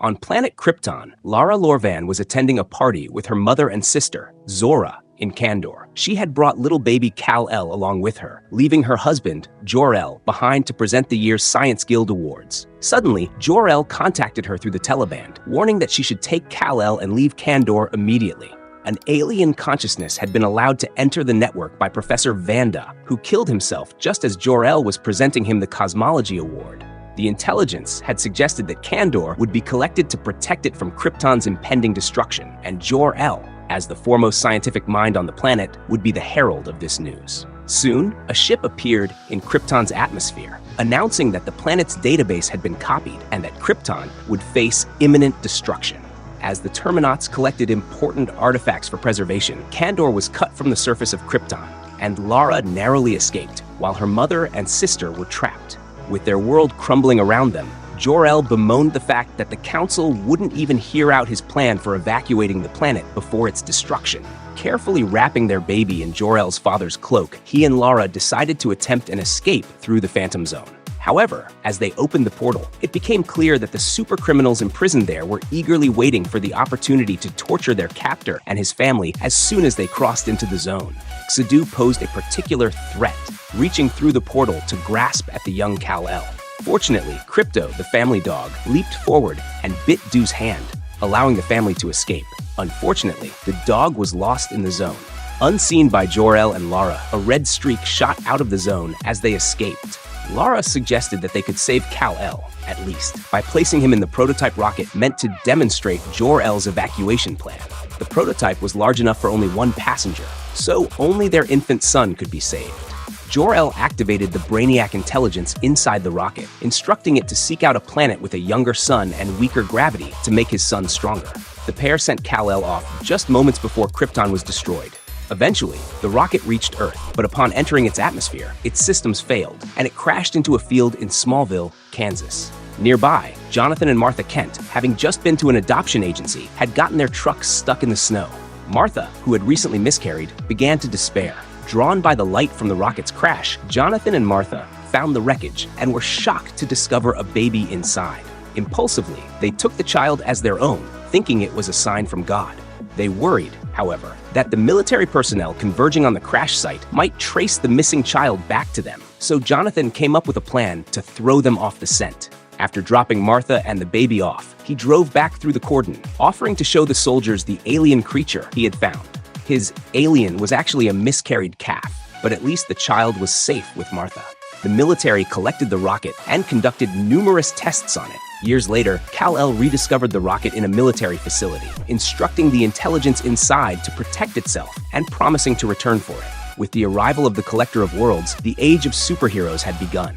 On Planet Krypton, Lara Lor-Van was attending a party with her mother and sister, Zora, in Kandor. She had brought little baby Kal-El along with her, leaving her husband, Jor-El, behind to present the year's Science Guild Awards. Suddenly, Jor-El contacted her through the teleband, warning that she should take Kal-El and leave Kandor immediately. An alien consciousness had been allowed to enter the network by Professor Vanda, who killed himself just as Jor-El was presenting him the Cosmology Award. The intelligence had suggested that Kandor would be collected to protect it from Krypton's impending destruction, and Jor-El, as the foremost scientific mind on the planet, would be the herald of this news. Soon, a ship appeared in Krypton's atmosphere, announcing that the planet's database had been copied and that Krypton would face imminent destruction. As the Terminauts collected important artifacts for preservation, Kandor was cut from the surface of Krypton, and Lara narrowly escaped, while her mother and sister were trapped. With their world crumbling around them, Jor-El bemoaned the fact that the Council wouldn't even hear out his plan for evacuating the planet before its destruction. Carefully wrapping their baby in Jor-El's father's cloak, he and Lara decided to attempt an escape through the Phantom Zone. However, as they opened the portal, it became clear that the supercriminals imprisoned there were eagerly waiting for the opportunity to torture their captor and his family as soon as they crossed into the zone. Xadu posed a particular threat, reaching through the portal to grasp at the young Kal-El. Fortunately, Crypto, the family dog, leaped forward and bit Du's hand, allowing the family to escape. Unfortunately, the dog was lost in the zone. Unseen by Jor-El and Lara, a red streak shot out of the zone as they escaped. Lara suggested that they could save Kal-El, at least, by placing him in the prototype rocket meant to demonstrate Jor-El's evacuation plan. The prototype was large enough for only one passenger, so only their infant son could be saved. Jor-El activated the Brainiac intelligence inside the rocket, instructing it to seek out a planet with a younger sun and weaker gravity to make his son stronger. The pair sent Kal-El off just moments before Krypton was destroyed. Eventually, the rocket reached Earth, but upon entering its atmosphere, its systems failed, and it crashed into a field in Smallville, Kansas. Nearby, Jonathan and Martha Kent, having just been to an adoption agency, had gotten their trucks stuck in the snow. Martha, who had recently miscarried, began to despair. Drawn by the light from the rocket's crash, Jonathan and Martha found the wreckage and were shocked to discover a baby inside. Impulsively, they took the child as their own, thinking it was a sign from God. They worried, however, that the military personnel converging on the crash site might trace the missing child back to them, so Jonathan came up with a plan to throw them off the scent. After dropping Martha and the baby off, he drove back through the cordon, offering to show the soldiers the alien creature he had found. His alien was actually a miscarried calf, but at least the child was safe with Martha. The military collected the rocket and conducted numerous tests on it. Years later, Kal-El rediscovered the rocket in a military facility, instructing the intelligence inside to protect itself and promising to return for it. With the arrival of the Collector of Worlds, the age of superheroes had begun.